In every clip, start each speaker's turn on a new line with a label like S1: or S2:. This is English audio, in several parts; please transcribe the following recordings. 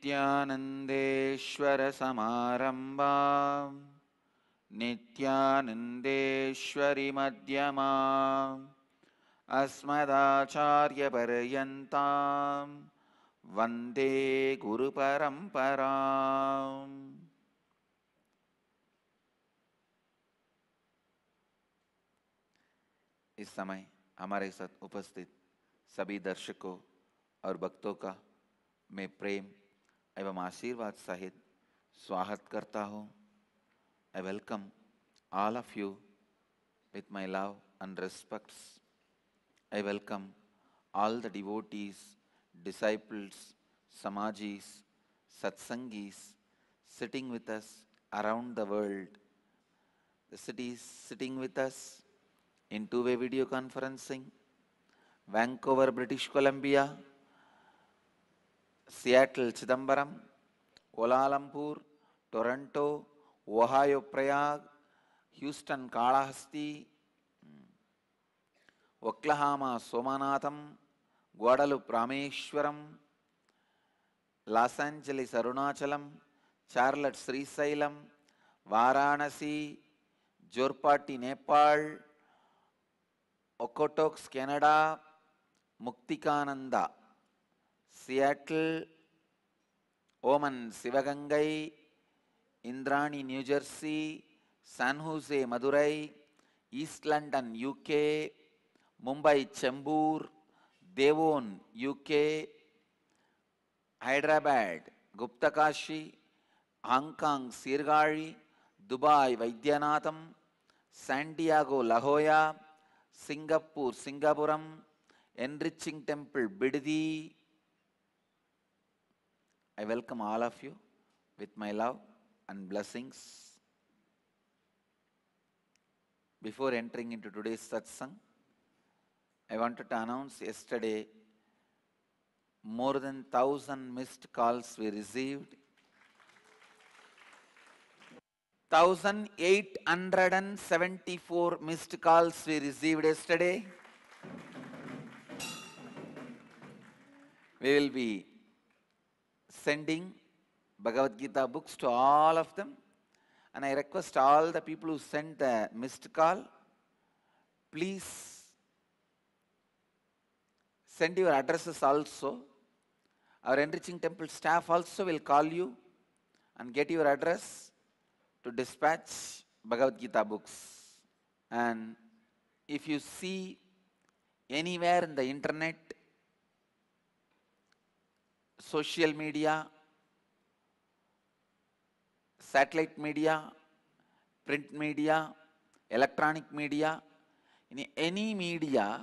S1: नित्यानन्देश्वर समारम्भां नित्यानन्देश्वरि मध्यमाम् अस्मदाचार्यपर्यन्तां वन्दे गुरुपरम्पराम्। इस समय हमारे साथ उपस्थित सभी दर्शकों और भक्तों का मैं प्रेम एवं आशीर्वाद सहित स्वागत करता हूँ। I welcome all of you with my love and respects. I welcome all the devotees, disciples, samajis, satsangis sitting with us around the world. The cities sitting with us in two-way video conferencing, Vancouver, British Columbia, Seattle, Chidambaram, Kuala Lumpur, Toronto, Ohio, Prague, Houston, Kalahasti, Oklahoma, Somanatham, Guadalupe, Rameshwaram, Los Angeles, Arunachalam, Charlotte, Srisailam, Varanasi, Jorpati, Nepal, Okotoks, Canada, Muktikananda, Seattle, Oman, Sivagangai, Indrani, New Jersey, San Jose, Madurai, East London, UK, Mumbai, Chembur, Devon, UK, Hyderabad, Guptakashi, Hong Kong, Sirgari, Dubai, Vaidyanatham, San Diego, La Jolla, Singapore, Singapuram, Enriching Temple, Bidadi. I welcome all of you with my love and blessings. Before entering into today's satsang, I wanted to announce yesterday more than 1,000 missed calls we received. 1,874 missed calls we received yesterday. We will be sending Bhagavad Gita books to all of them. And I request all the people who sent the missed call, please send your addresses also. Our Enriching Temple staff also will call you and get your address to dispatch Bhagavad Gita books. And if you see anywhere in the internet, social media, satellite media, print media, electronic media, in any media,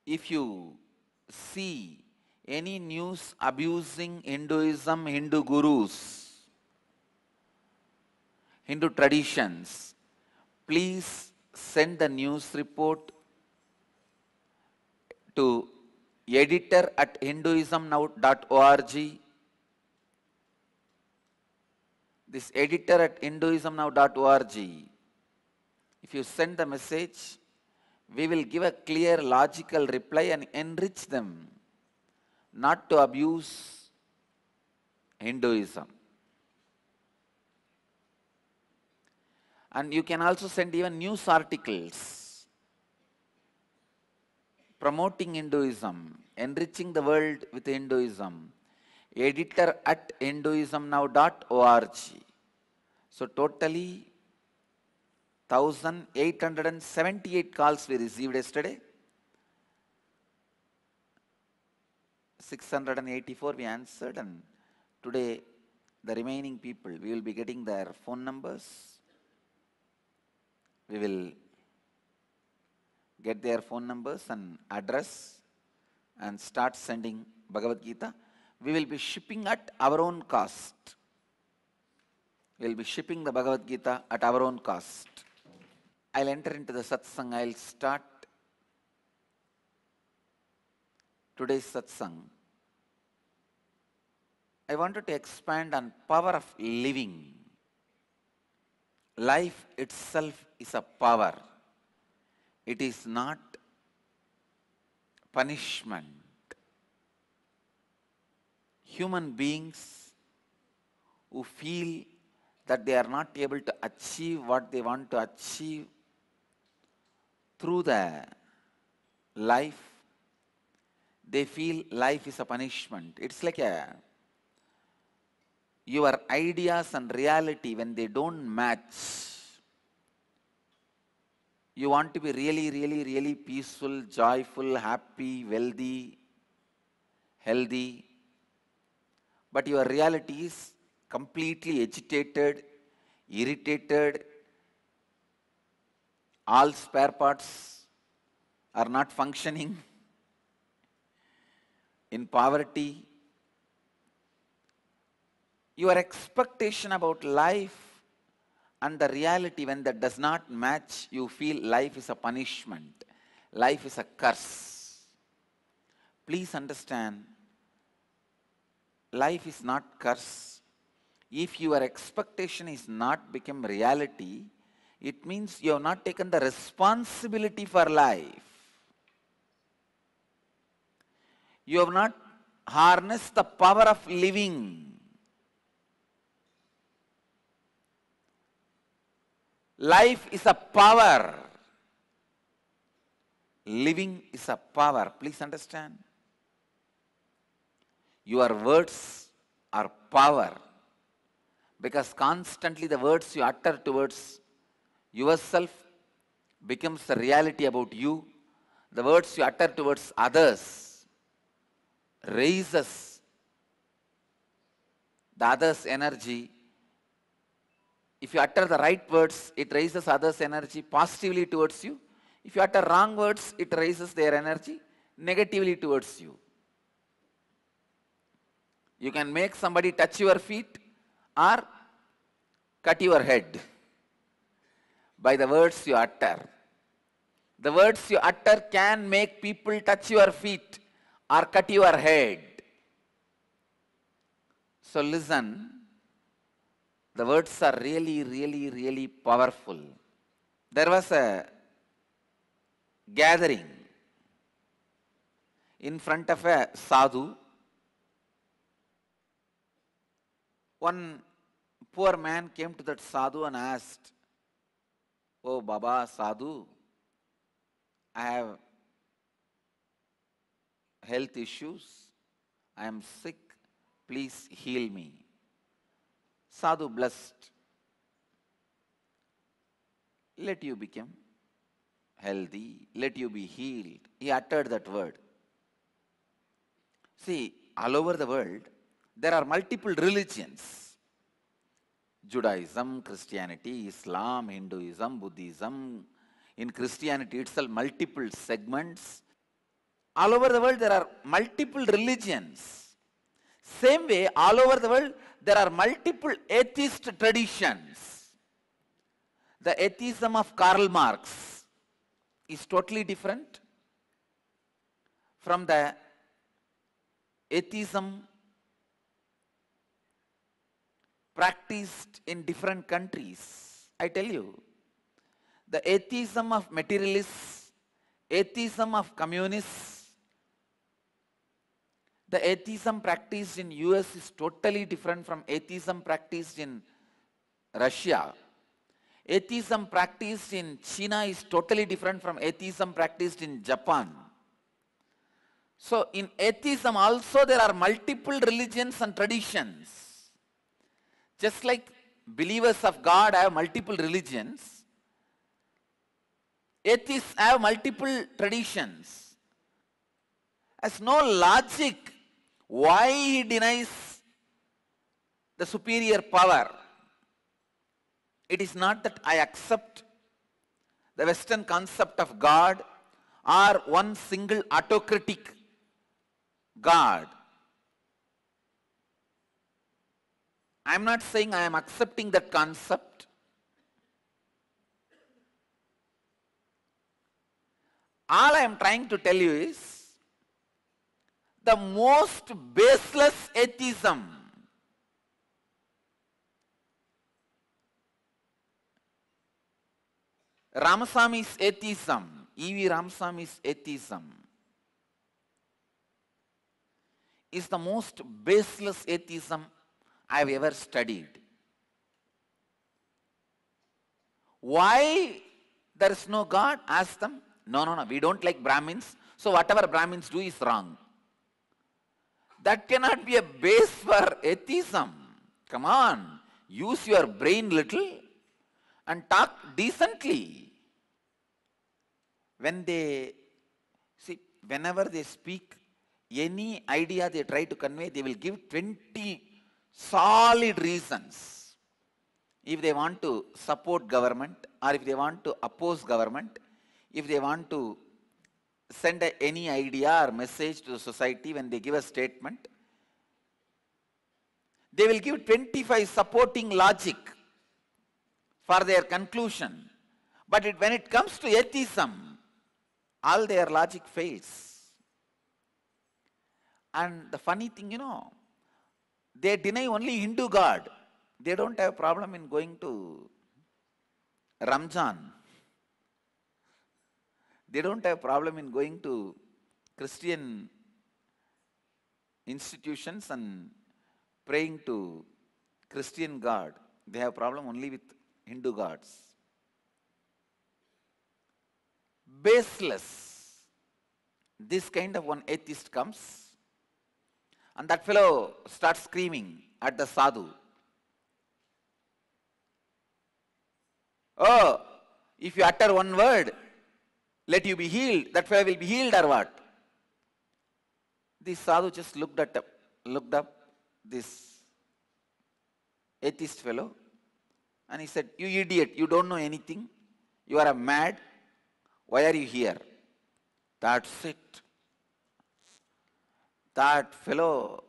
S1: if you see any news abusing Hinduism, Hindu gurus, Hindu traditions, please send the news report to editor@hinduismnow.org. This editor@hinduismnow.org. If you send the message, we will give a clear, logical reply and enrich them not to abuse Hinduism. And you can also send even news articles promoting Hinduism, enriching the world with Hinduism. editor@hinduismnow.org. So totally 1,878 calls we received yesterday. 684 we answered, and today the remaining people, we will be getting their phone numbers. We will get their phone numbers and address and start sending Bhagavad Gita. We will be shipping at our own cost. We will be shipping the Bhagavad Gita at our own cost. I'll enter into the satsang. I'll start today's satsang. I wanted to expand on power of living. Life itself is a power. It is not punishment. human beings who feel that they are not able to achieve what they want to achieve through the life, they feel life is a punishment. It's like your ideas and reality, when they don't match, you want to be really, really, really peaceful, joyful, happy, wealthy, healthy, but your reality is completely agitated, irritated, all spare parts are not functioning, in poverty. Your expectation about life and the reality, when that does not match, you feel life is a punishment, life is a curse. Please understand, life is not curse. If your expectation is not become reality, it means you have not taken the responsibility for life. You have not harnessed the power of living. Life is a power. Living is a power. Please understand. Your words are power, because constantly the words you utter towards yourself becomes the reality about you. The words you utter towards others raises the other's energy. If you utter the right words, it raises others' energy positively towards you. If you utter wrong words, it raises their energy negatively towards you. You can make somebody touch your feet or cut your head by the words you utter. The words you utter can make people touch your feet or cut your head. So listen, the words are really, really, really powerful. There was a gathering in front of a sadhu. One poor man came to that sadhu and asked, "Oh Baba Sadhu, I have health issues. I am sick. Please heal me." Sadhu blessed. "Let you become healthy. Let you be healed." He uttered that word. See, all over the world, there are multiple religions. Judaism, Christianity, Islam, Hinduism, Buddhism. In Christianity itself, multiple segments. All over the world, there are multiple religions. Same way, all over the world, there are multiple atheist traditions. The atheism of Karl Marx is totally different from the atheism practiced in different countries. I tell you, the atheism of materialists, atheism of communists, the atheism practiced in US is totally different from atheism practiced in Russia. Atheism practiced in China is totally different from atheism practiced in Japan. So in atheism also there are multiple religions and traditions. Just like believers of God have multiple religions, atheists have multiple traditions. Has no logic why he denies the superior power. It is not that I accept the Western concept of God or one single autocratic God. I am not saying I am accepting that concept. All I am trying to tell you is the most baseless atheism Ramaswamy's atheism, E.V. Ramaswamy's atheism is the most baseless atheism I have ever studied. Why there is no God? Ask them. No, we don't like Brahmins, so whatever Brahmins do is wrong. That cannot be a base for atheism. Come on, use your brain little and talk decently. Whenever they speak, any idea they try to convey, they will give 20 solid reasons. If they want to support government, or if they want to oppose government, if they want to send any idea or message to the society, when they give a statement, they will give 25 supporting logic for their conclusion. But when it comes to atheism, all their logic fails. And the funny thing, they deny only Hindu God. They don't have a problem in going to Ramzan. They don't have a problem in going to Christian institutions and praying to Christian God. They have a problem only with Hindu gods. Baseless. This kind of one atheist comes, and that fellow starts screaming at the sadhu. Oh, if you utter one word, let you be healed. That fellow will be healed or what? This sadhu just looked up this atheist fellow, and he said, "You idiot, you don't know anything. You are a mad. Why are you here?" That's it. That fellow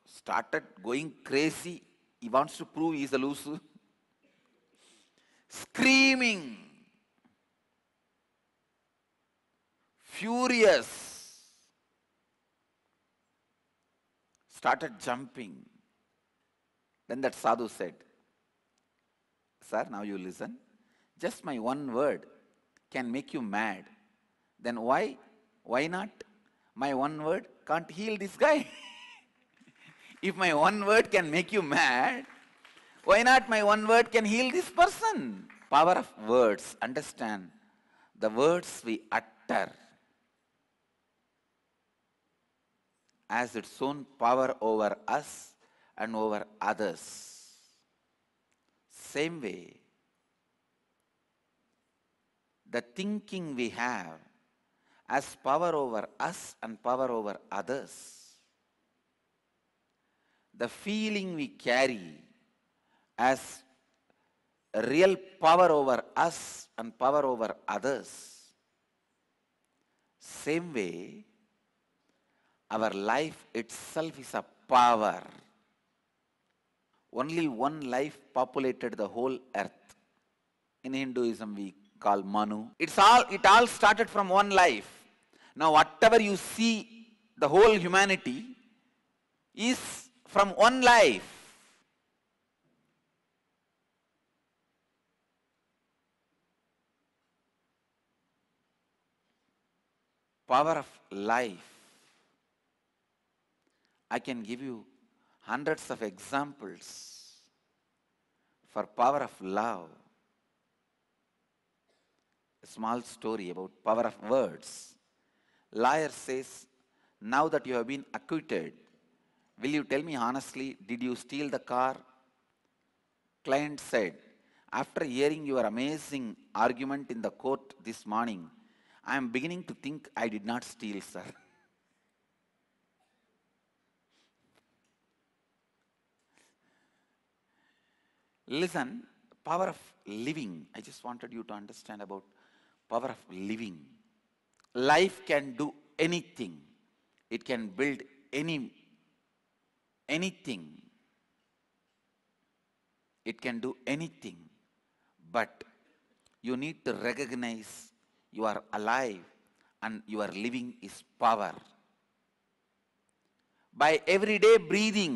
S1: started going crazy. He wants to prove he is a loser. Screaming, furious, started jumping. Then that sadhu said, "Sir, now you listen. Just my one word can make you mad. Then why not? My one word can't heal this guy." If my one word can make you mad, why not my one word can heal this person? Power of words. Understand, the words we utter has its own power over us and over others. Same way, the thinking we have has power over us and power over others. The feeling we carry has a real power over us and power over others. Same way, our life itself is a power. Only one life populated the whole earth. In Hinduism, we call Manu. It all started from one life. Now, whatever you see, the whole humanity is from one life. Power of life. I can give you hundreds of examples for power of love. A small story about power of words. Lawyer says, "Now that you have been acquitted, will you tell me honestly, did you steal the car?" Client said, "After hearing your amazing argument in the court this morning, I am beginning to think I did not steal, sir." Listen, power of living. I just wanted you to understand about power of living. Life can do anything. It can build anything. It can do anything. But you need to recognize you are alive and your living is power. By everyday breathing,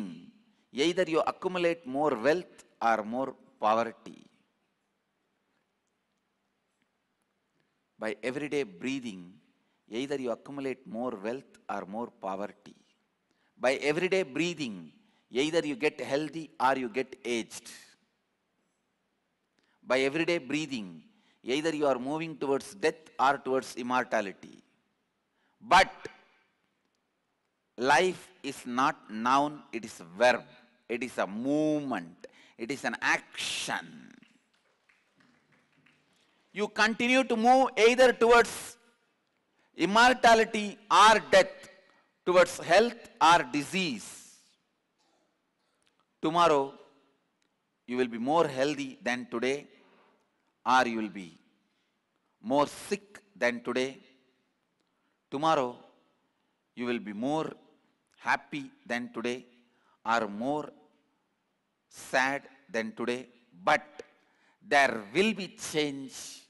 S1: either you accumulate more wealth or more poverty. By everyday breathing, either you accumulate more wealth or more poverty. By everyday breathing, either you get healthy or you get aged. By everyday breathing, either you are moving towards death or towards immortality. But life is not noun, it is a verb. It is a movement. It is an action. You continue to move either towards immortality or death, towards health or disease. Tomorrow, you will be more healthy than today, or you will be more sick than today. Tomorrow, you will be more happy than today, or more sad than today. But there will be change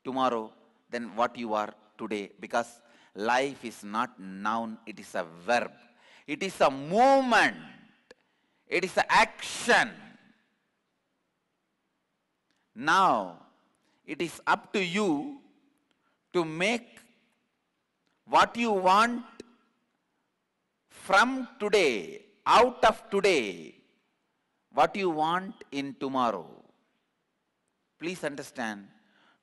S1: tomorrow than what you are today, because life is not noun, it is a verb. It is a movement. It is an action. Now, it is up to you to make what you want from today, out of today, what you want in tomorrow. Please understand,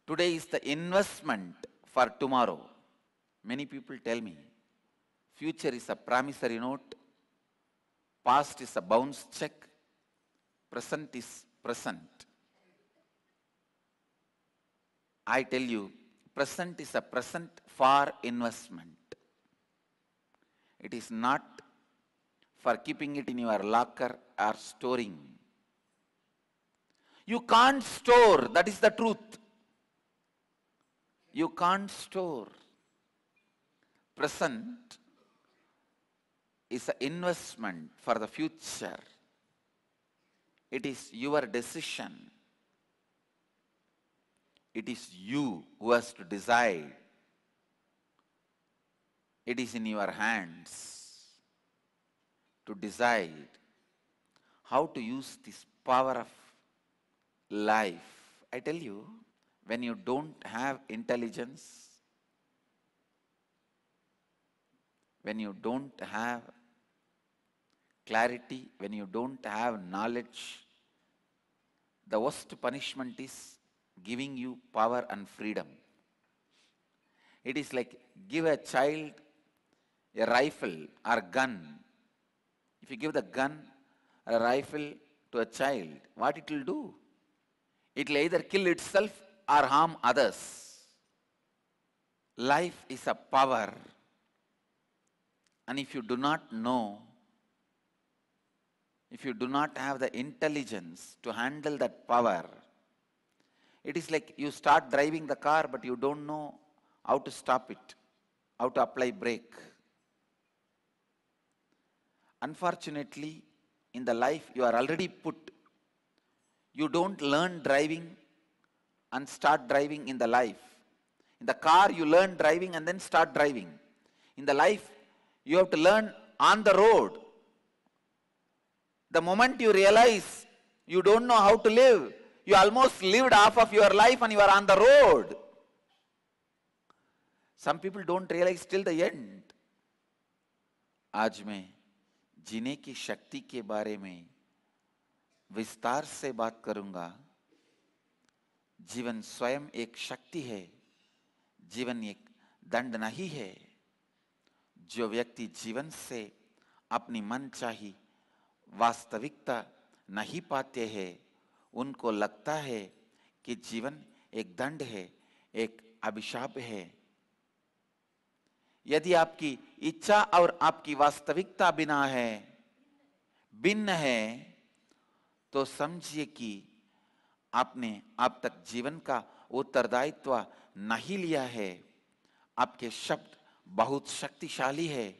S1: today is the investment for tomorrow. Many people tell me, future is a promissory note, past is a bounce check, present is present. I tell you, present is a present for investment. It is not for keeping it in your locker or storing. You can't store, that is the truth. You can't store. Present is an investment for the future. It is your decision. It is you who has to decide. It is in your hands to decide how to use this power of life. I tell you, when you don't have intelligence, when you don't have clarity, when you don't have knowledge, the worst punishment is giving you power and freedom. It is like give a child a rifle or gun. If you give the gun or a rifle to a child, what it will do? It will either kill itself or harm others. Life is a power, and if you do not know, if you do not have the intelligence to handle that power, it is like you start driving the car but you don't know how to stop it, how to apply brake. Unfortunately, in the life you are already put. You don't learn driving and start driving in the life. In the car you learn driving and then start driving. In the life you have to learn on the road. The moment you realize you don't know how to live, you almost lived half of your life and you are on the road. Some people don't realize till the end. आज मैं जीने की शक्ति के बारे में विस्तार से बात करूंगा। जीवन स्वयं एक शक्ति है, जीवन एक दंड नहीं है। जो व्यक्ति जीवन से अपनी मनचाही वास्तविकता नहीं पाते हैं, उनको लगता है कि जीवन एक दंड है, एक अभिशाप है। यदि आपकी इच्छा और आपकी वास्तविकता भिन्न है, तो समझिए कि आपने अब तक जीवन का उत्तरदायित्व नहीं लिया है। आपके शब्द बहुत शक्तिशाली है।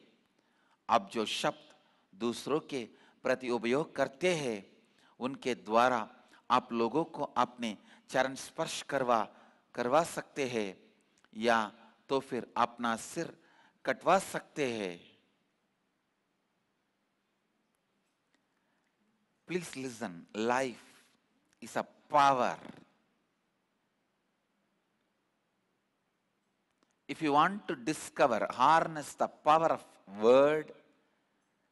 S1: आप जो शब्द दूसरों के प्रति उपयोग करते हैं, उनके द्वारा आप लोगों को अपने चरण स्पर्श करवा सकते हैं, या तो फिर अपना सिर कटवा सकते हैं। Please listen, life is a power. If you want to discover, harness the power of word,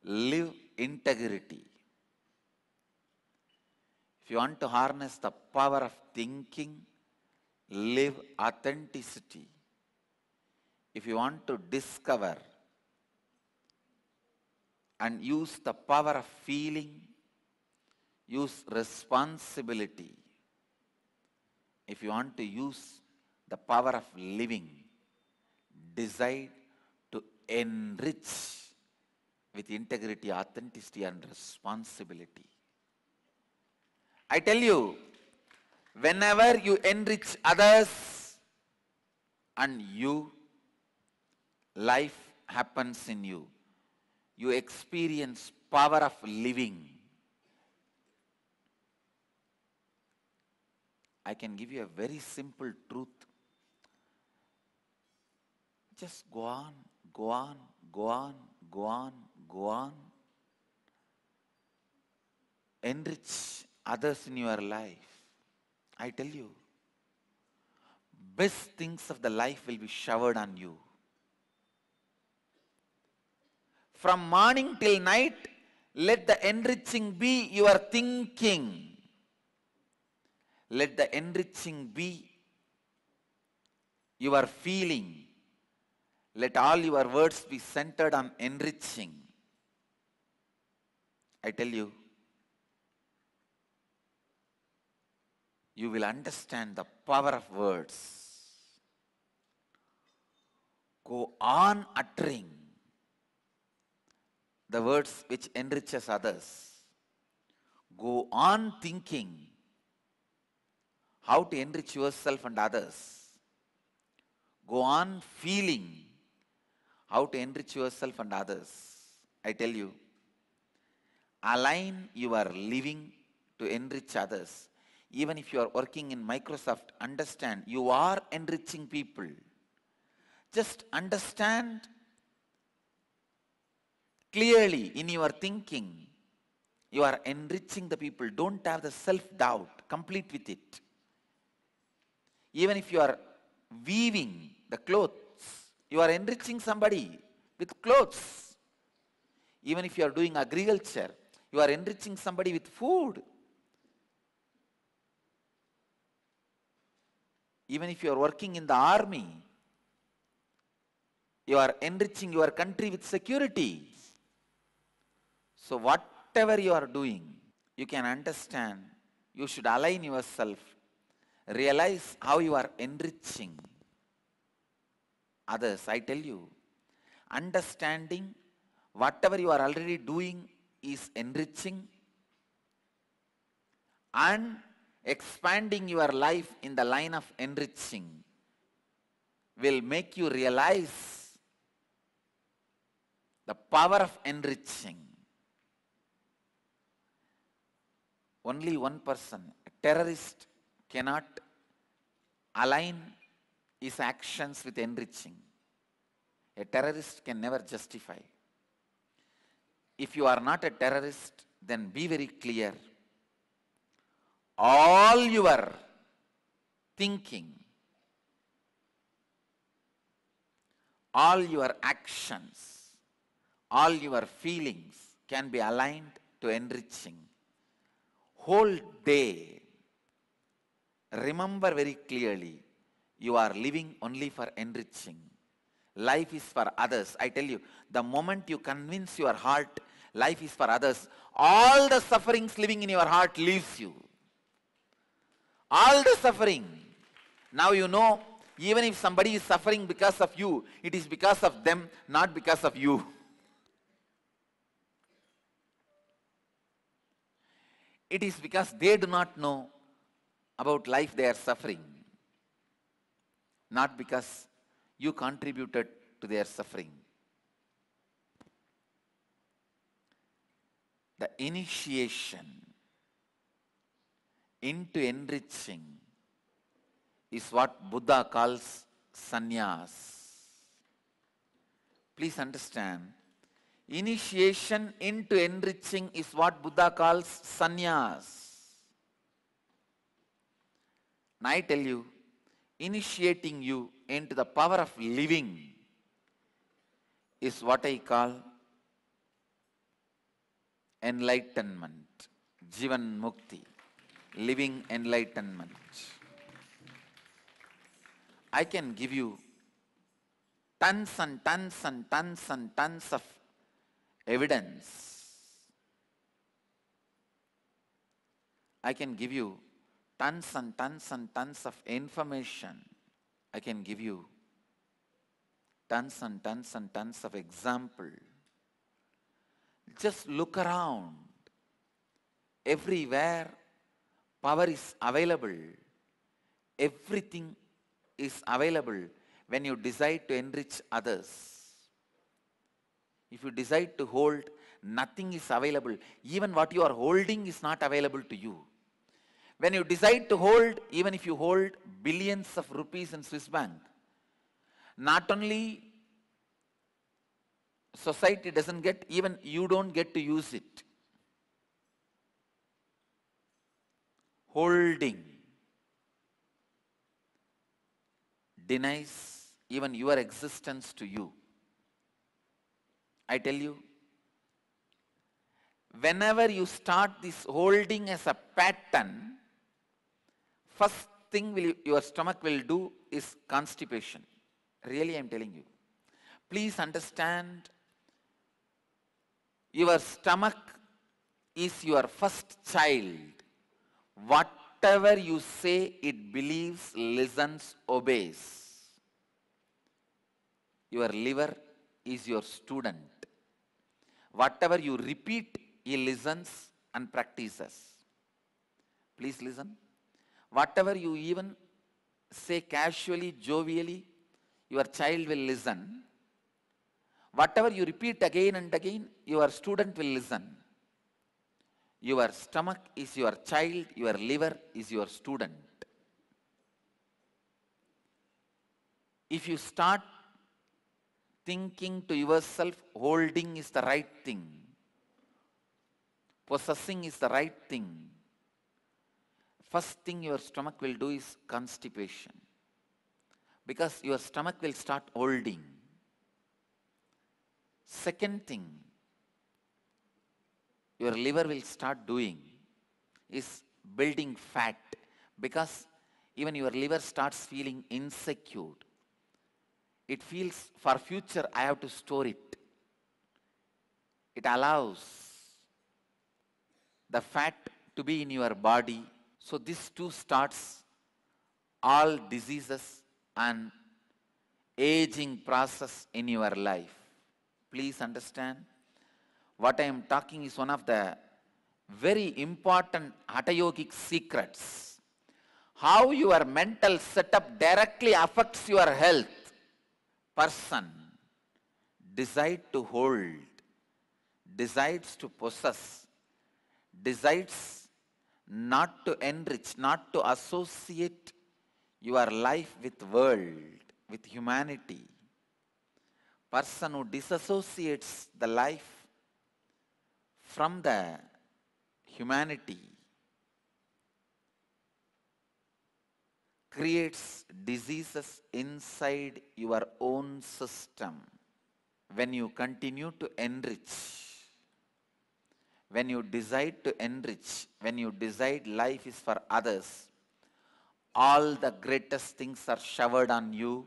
S1: live integrity. If you want to harness the power of thinking, live authenticity. If you want to discover and use the power of feeling, use responsibility. If you want to use the power of living, decide to enrich with integrity, authenticity, and responsibility. I tell you, whenever you enrich others and you, life happens in you. You experience power of living. I can give you a very simple truth. Just go on, go on, go on, go on, go on. Enrich others in your life. I tell you, best things of the life will be showered on you. From morning till night, let the enriching be your thinking. Let the enriching be your feeling. Let all your words be centered on enriching. I tell you, you will understand the power of words. Go on uttering the words which enriches others. Go on thinking how to enrich yourself and others. Go on feeling how to enrich yourself and others. I tell you, align your living to enrich others. Even if you are working in Microsoft, understand you are enriching people. Just understand clearly in your thinking, you are enriching the people. Don't have the self-doubt. Complete with it. Even if you are weaving the clothes, you are enriching somebody with clothes. Even if you are doing agriculture, you are enriching somebody with food. Even if you are working in the army, you are enriching your country with security. So whatever you are doing, you can understand, you should align yourself, realize how you are enriching others. I tell you, understanding whatever you are already doing is enriching, and expanding your life in the line of enriching will make you realize the power of enriching. Only one person, a terrorist, cannot align his actions with enriching. A terrorist can never justify. If you are not a terrorist, then be very clear. All your thinking, all your actions, all your feelings can be aligned to enriching. Whole day, remember very clearly, you are living only for enriching. Life is for others. I tell you, the moment you convince your heart life is for others, all the sufferings living in your heart leaves you. All the suffering. Now you know, even if somebody is suffering because of you, it is because of them, not because of you. It is because they do not know about life they are suffering, not because you contributed to their suffering. The initiation into enriching is what Buddha calls sannyas. Please understand, initiation into enriching is what Buddha calls sannyas. And I tell you, initiating you into the power of living is what I call enlightenment, Jivan Mukti, living enlightenment. I can give you tons and tons and tons and tons of evidence. I can give you tons and tons and tons of information. I can give you tons and tons and tons of example. Just look around. Everywhere power is available. Everything is available when you decide to enrich others. If you decide to hold, nothing is available. Even what you are holding is not available to you. When you decide to hold, even if you hold billions of rupees in Swiss bank, not only society doesn't get, even you don't get to use it. Holding denies even your existence to you. I tell you, whenever you start this holding as a pattern, first thing your stomach will do is constipation. Really, I am telling you. Please understand, your stomach is your first child. Whatever you say, it believes, listens, obeys. Your liver is your student. Whatever you repeat, he listens and practices. Please listen. Whatever you even say casually, jovially, your child will listen. Whatever you repeat again and again, your student will listen. Your stomach is your child, your liver is your student. If you start thinking to yourself, holding is the right thing, possessing is the right thing, first thing your stomach will do is constipation. Because your stomach will start holding. Second thing your liver will start doing is building fat, because even your liver starts feeling insecure. It feels, for future I have to store it. It allows the fat to be in your body. So this too starts all diseases and aging process in your life. Please understand, what I am talking is one of the very important Hatha Yogic secrets. How your mental setup directly affects your health. Person decides to hold, decides to possess, decides not to enrich, not to associate your life with world, with humanity. Person who disassociates the life from the humanity creates diseases inside your own system. When you continue to enrich, when you decide to enrich, when you decide life is for others, all the greatest things are showered on you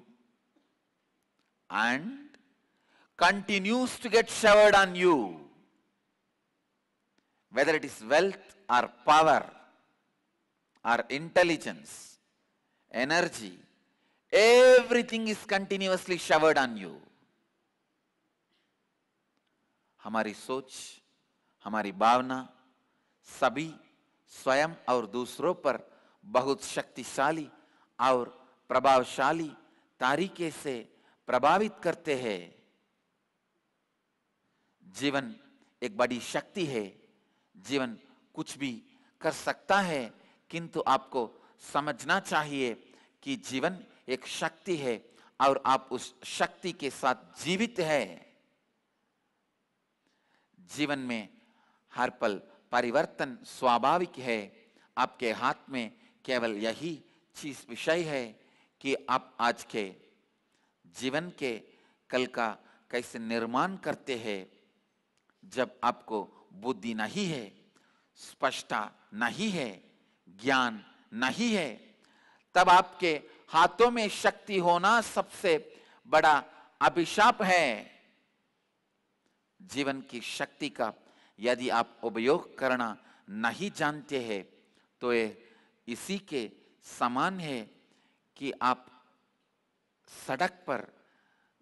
S1: and continues to get showered on you. Whether it is wealth or power or intelligence, energy, everything is continuously showered on you. हमारी सोच, हमारी भावना सभी स्वयं और दूसरों पर बहुत शक्तिशाली और प्रभावशाली तरीके से प्रभावित करते हैं। जीवन एक बड़ी शक्ति है, जीवन कुछ भी कर सकता है, किंतु आपको समझना चाहिए कि जीवन एक शक्ति है और आप उस शक्ति के साथ जीवित हैं। जीवन में हर पल परिवर्तन स्वाभाविक है। आपके हाथ में केवल यही चीज विषय है कि आप आज के जीवन के कल का कैसे निर्माण करते हैं। जब आपको बुद्धि नहीं है, स्पष्टता नहीं है, ज्ञान नहीं है, तब आपके हाथों में शक्ति होना सबसे बड़ा अभिशाप है। जीवन की शक्ति का यदि आप उपयोग करना नहीं जानते हैं तो ये इसी के समान है कि आप सड़क पर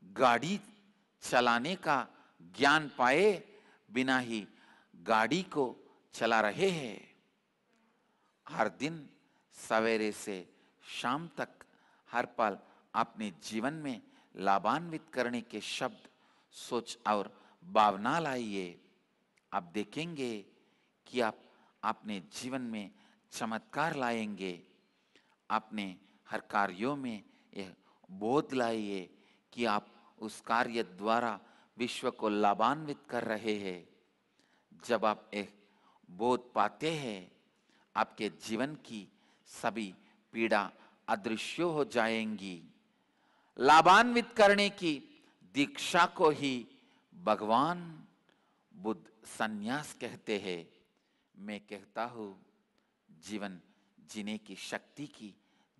S1: गाड़ी चलाने का ज्ञान पाए बिना ही गाड़ी को चला रहे हैं। हर दिन सवेरे से शाम तक हर पल अपने जीवन में लाभान्वित करने के शब्द, सोच और भावना लाइए। आप देखेंगे कि आप अपने जीवन में चमत्कार लाएंगे। अपने हर कार्यों में यह बोध लाइए कि आप उस कार्य द्वारा विश्व को लाभान्वित कर रहे हैं। जब आप एक बोध पाते हैं, आपके जीवन की सभी पीड़ा अदृश्य हो जाएंगी। लाभान्वित करने की दीक्षा को ही भगवान बुद्ध संन्यास कहते हैं। मैं कहता हूं जीवन जीने की शक्ति की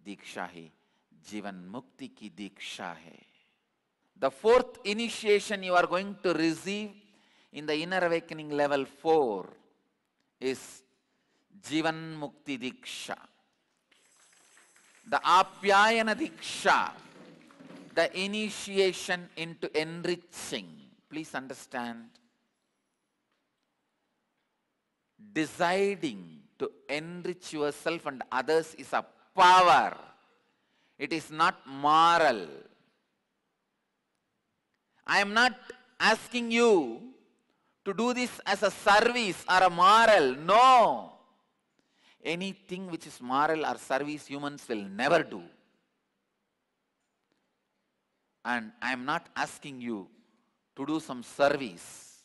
S1: दीक्षा है, जीवन मुक्ति की दीक्षा है। The fourth initiation you are going to receive in the inner awakening level 4 is Jivan Mukti Diksha. The Apyayana Diksha, the initiation into enriching. Please understand, deciding to enrich yourself and others is a power. It is not moral. I am not asking you to do this as a service or a moral. No. Anything which is moral or service, humans will never do. And I am not asking you to do some service.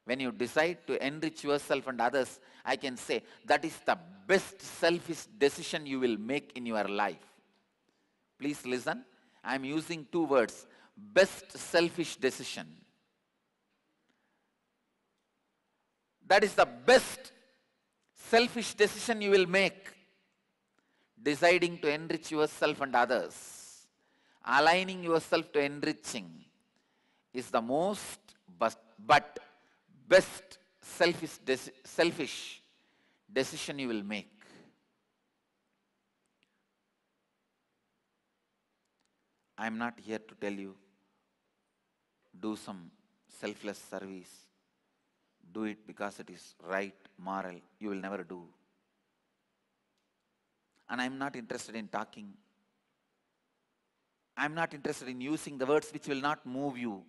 S1: When you decide to enrich yourself and others, I can say that is the best selfish decision you will make in your life. Please listen. I am using two words. Best selfish decision. That is the best selfish decision you will make. Deciding to enrich yourself and others. Aligning yourself to enriching is the most but best selfish decision you will make. I am not here to tell you do some selfless service. Do it because it is right, moral. You will never do. And I am not interested in talking. I am not interested in using the words which will not move you.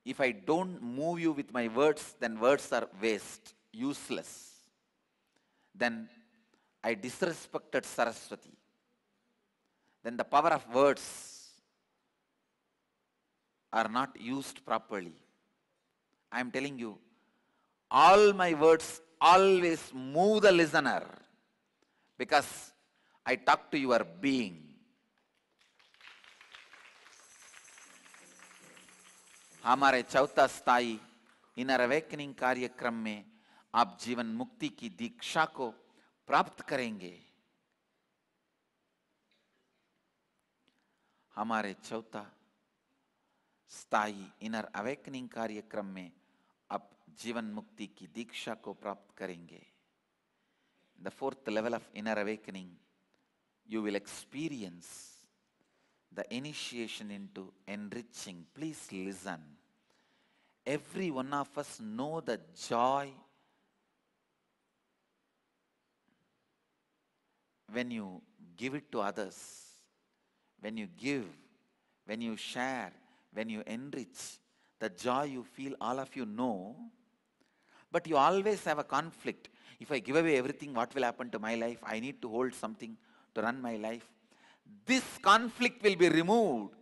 S1: If I don't move you with my words, then words are waste, useless. Then I disrespected Saraswati. Then the power of words are not used properly. I am telling you, all my words always move the listener because I talk to your being. हमारे चौथा स्थायी inner awakening कार्यक्रम में आप जीवन मुक्ति की दीक्षा को प्राप्त करेंगे। हमारे चौथा स्थायी इनर अवेकनिंग कार्यक्रम में आप जीवन मुक्ति की दीक्षा को प्राप्त करेंगे। The fourth level of inner awakening, you will experience the initiation into enriching. Please listen. Every one of us know the joy when you give it to others, when you give, when you share, when you enrich, the joy you feel, all of you know. But you always have a conflict. If I give away everything, what will happen to my life? I need to hold something to run my life. This conflict will be removed.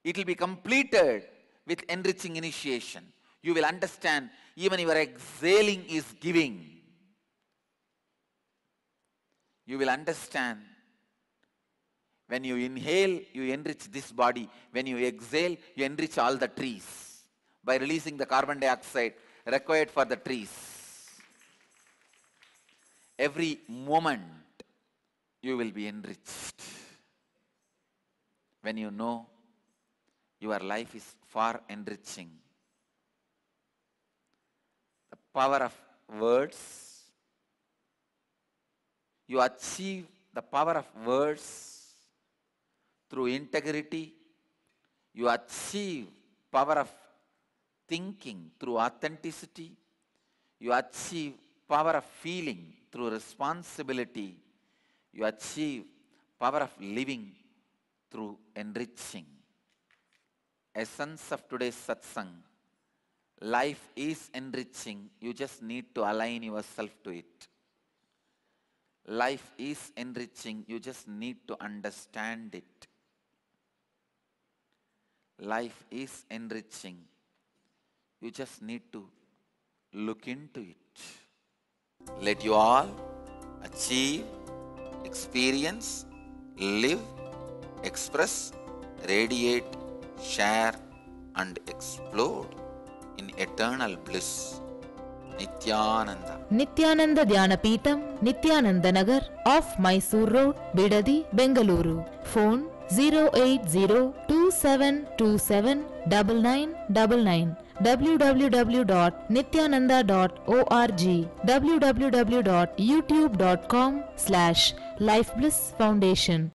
S1: It will be completed with enriching initiation. You will understand even your exhaling is giving. You will understand when you inhale, you enrich this body. When you exhale, you enrich all the trees by releasing the carbon dioxide, required for the trees. Every moment you will be enriched. When you know your life is far enriching. The power of words. You achieve the power of words through integrity. You achieve power of thinking through authenticity. You achieve power of feeling through responsibility. You achieve power of living through enriching. Essence of today's satsang. Life is enriching. You just need to align yourself to it. Life is enriching. You just need to understand it. Life is enriching. You just need to look into it. Let you all achieve, experience, live, express, radiate, share and explode in eternal bliss. Nityananda.
S2: Nityananda Dhyanapitham, Nityananda Nagar, off Mysore Road, Bidadi, Bengaluru. Phone 08027279999. www.nityananda.org. www.youtube.com/Life Bliss Foundation.